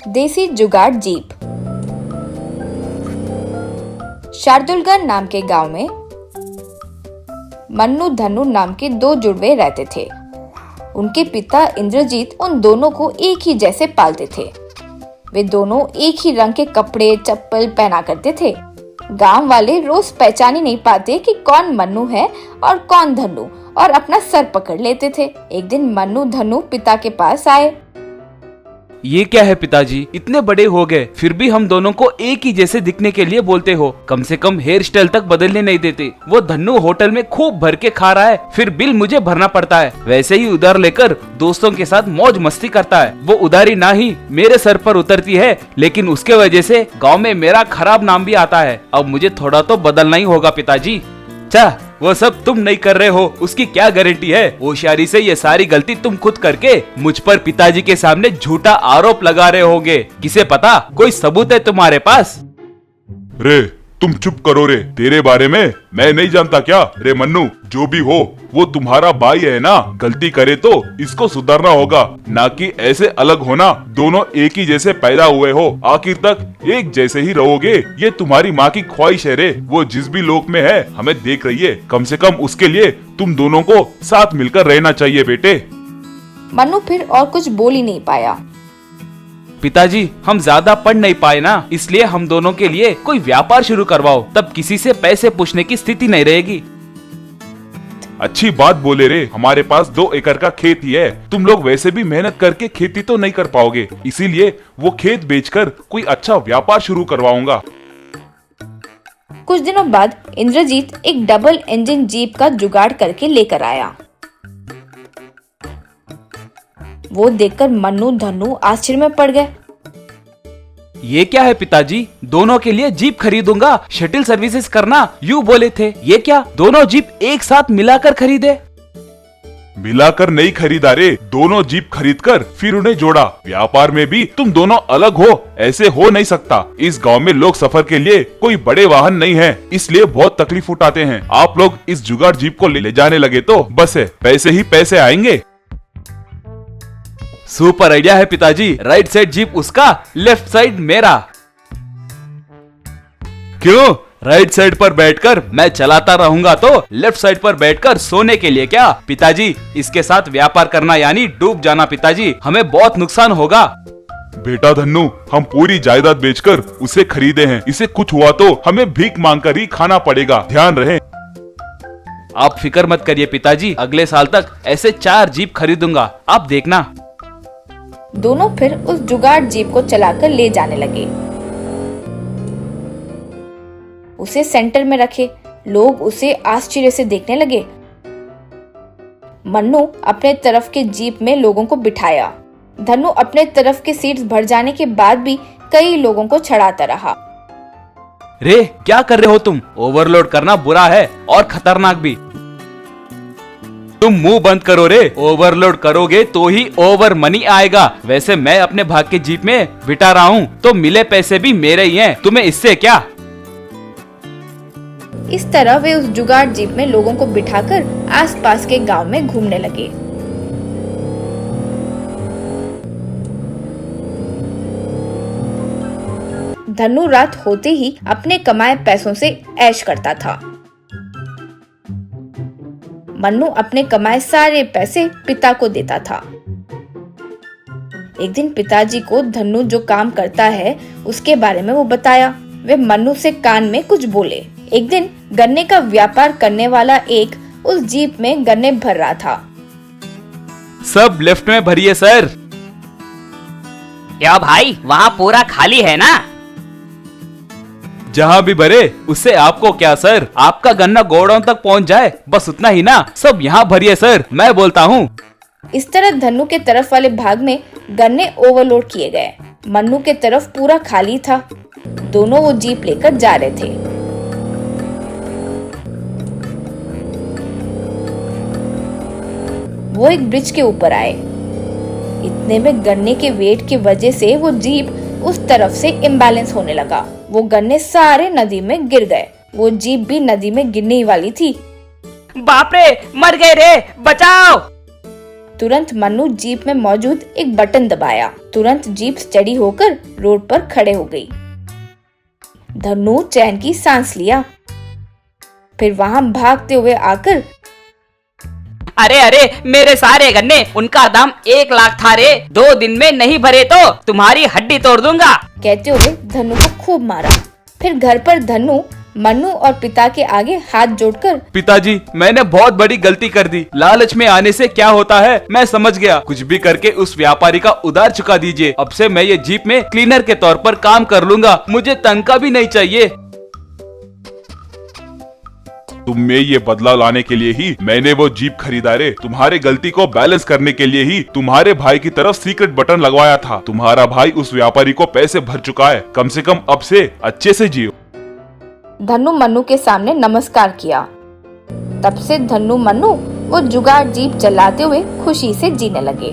देसी जुगाड़ जीप। शार्दुलगढ़ नाम के गांव में मन्नू धन्नू नाम के दो जुड़वे रहते थे। उनके पिता इंद्रजीत उन दोनों को एक ही जैसे पालते थे। वे दोनों एक ही रंग के कपड़े चप्पल पहना करते थे। गांव वाले रोज पहचान ही नहीं पाते कि कौन मन्नू है और कौन धन्नू, और अपना सर पकड़ लेते थे। एक दिन मन्नू धन्नू पिता के पास आए। ये क्या है पिताजी, इतने बड़े हो गए फिर भी हम दोनों को एक ही जैसे दिखने के लिए बोलते हो। कम से कम हेयर स्टाइल तक बदलने नहीं देते। वो धन्नू होटल में खूब भर के खा रहा है, फिर बिल मुझे भरना पड़ता है। वैसे ही उधार लेकर दोस्तों के साथ मौज मस्ती करता है। वो उधारी ना ही मेरे सर पर उतरती है, लेकिन उसके वजह से गाँव में मेरा खराब नाम भी आता है। अब मुझे थोड़ा तो बदलना ही होगा पिताजी। वो सब तुम नहीं कर रहे हो उसकी क्या गारंटी है। होशियारी से ये सारी गलती तुम खुद करके मुझ पर पिताजी के सामने झूठा आरोप लगा रहे होगे। किसे पता कोई सबूत है तुम्हारे पास? रे तुम चुप करो रे, तेरे बारे में मैं नहीं जानता क्या? रे मन्नू, जो भी हो वो तुम्हारा भाई है ना, गलती करे तो इसको सुधारना होगा, ना कि ऐसे अलग होना। दोनों एक ही जैसे पैदा हुए हो, आखिर तक एक जैसे ही रहोगे। ये तुम्हारी माँ की ख्वाहिश है रे। वो जिस भी लोक में है हमें देख रही है, कम से कम उसके लिए तुम दोनों को साथ मिलकर रहना चाहिए बेटे। मन्नू फिर और कुछ बोल ही नहीं पाया। पिताजी हम ज्यादा पढ़ नहीं पाए ना, इसलिए हम दोनों के लिए कोई व्यापार शुरू करवाओ, तब किसी से पैसे पूछने की स्थिति नहीं रहेगी। अच्छी बात बोले रे, हमारे पास 2 एकड़ का खेत ही है। तुम लोग वैसे भी मेहनत करके खेती तो नहीं कर पाओगे, इसीलिए वो खेत बेचकर कोई अच्छा व्यापार शुरू करवाऊंगा। कुछ दिनों बाद इंद्रजीत एक डबल इंजन जीप का जुगाड़ करके लेकर आया। वो देखकर मन्नू धन्नू आश्चर्य में पड़ गए। ये क्या है पिताजी, दोनों के लिए जीप खरीदूंगा, शटल सर्विसेज करना यूँ बोले थे। ये क्या दोनों जीप एक साथ मिलाकर खरीदे? मिलाकर नहीं खरीदा रे, दोनों जीप खरीदकर फिर उन्हें जोड़ा। व्यापार में भी तुम दोनों अलग हो, ऐसे हो नहीं सकता। इस गांव में लोग सफर के लिए कोई बड़े वाहन नहीं है, इसलिए बहुत तकलीफ उठाते हैं। आप लोग इस जुगाड़ जीप को ले जाने लगे तो बस है, पैसे ही पैसे आएंगे। सुपर आइडिया है पिताजी, राइट साइड जीप उसका, लेफ्ट साइड मेरा। क्यों, राइट साइड पर बैठकर मैं चलाता रहूंगा तो लेफ्ट साइड पर बैठकर सोने के लिए क्या? पिताजी इसके साथ व्यापार करना यानी डूब जाना पिताजी, हमें बहुत नुकसान होगा। बेटा धन्नू, हम पूरी जायदाद बेचकर उसे खरीदे हैं, इसे कुछ हुआ तो हमें भीख मांगकर ही खाना पड़ेगा, ध्यान रहे। आप फिक्र मत करिए पिताजी, अगले साल तक ऐसे 4 जीप खरीदूंगा, आप देखना। दोनों फिर उस जुगाड़ जीप को चलाकर ले जाने लगे। उसे सेंटर में रखे, लोग उसे आश्चर्य से देखने लगे। मन्नू अपने तरफ के जीप में लोगों को बिठाया। धन्नू अपने तरफ के सीट्स भर जाने के बाद भी कई लोगों को चढ़ाता रहा। रे क्या कर रहे हो तुम? ओवरलोड करना बुरा है और खतरनाक भी। तुम मुंह बंद करो रे, ओवरलोड करोगे तो ही ओवर मनी आएगा। वैसे मैं अपने भाग के जीप में बिठा रहा हूँ तो मिले पैसे भी मेरे ही हैं, तुम्हें इससे क्या? इस तरह वे उस जुगाड़ जीप में लोगों को बिठाकर आसपास के गांव में घूमने लगे। धन्नू रात होते ही अपने कमाए पैसों से ऐश करता था। मन्नू अपने कमाए सारे पैसे पिता को देता था। एक दिन पिताजी को धन्नू जो काम करता है उसके बारे में वो बताया। वे मन्नू से कान में कुछ बोले। एक दिन गन्ने का व्यापार करने वाला एक उस जीप में गन्ने भर रहा था। सब लेफ्ट में भरिए सर। क्या भाई, वहाँ पूरा खाली है ना? जहाँ भी भरे उससे आपको क्या सर, आपका गन्ना गोडाउन तक पहुँच जाए बस उतना ही ना, सब यहाँ भरिए सर, मैं बोलता हूँ। इस तरह धन्नू के तरफ वाले भाग में गन्ने ओवरलोड किए गए। मन्नू के तरफ पूरा खाली था। दोनों वो जीप लेकर जा रहे थे। वो एक ब्रिज के ऊपर आए। इतने में गन्ने के वेट की वजह से वो जीप उस तरफ से इम्बैलेंस होने लगा। वो गन्ने सारे नदी में गिर गए। वो जीप भी नदी में गिरने वाली थी। बाप रे, मर गए रे, बचाओ! तुरंत मन्नू जीप में मौजूद एक बटन दबाया। तुरंत जीप स्टडी होकर रोड पर खड़े हो गई। धन्नू चैन की सांस लिया, फिर वहां भागते हुए आकर, अरे अरे मेरे सारे गन्ने, उनका दाम 1 लाख था रे। 2 दिन में नहीं भरे तो तुम्हारी हड्डी तोड़ दूंगा। कहते हुए धन्नू को खूब मारा। फिर घर पर धन्नू मन्नू और पिता के आगे हाथ जोड़कर, पिताजी मैंने बहुत बड़ी गलती कर दी। लालच में आने से क्या होता है मैं समझ गया। कुछ भी करके उस व्यापारी का उधार चुका दीजिए। अब से मैं ये जीप में क्लीनर के तौर पर काम कर लूंगा। मुझे तनख्वाह भी नहीं चाहिए। तुम में ये बदलाव लाने के लिए ही मैंने वो जीप खरीदा रे। तुम्हारे गलती को बैलेंस करने के लिए ही तुम्हारे भाई की तरफ सीक्रेट बटन लगवाया था। तुम्हारा भाई उस व्यापारी को पैसे भर चुका है। कम से कम अब से अच्छे से जियो। धन्नू मन्नू के सामने नमस्कार किया। तब से धन्नू मन्नू वो जुगाड़ जीप चलाते हुए खुशी से जीने लगे।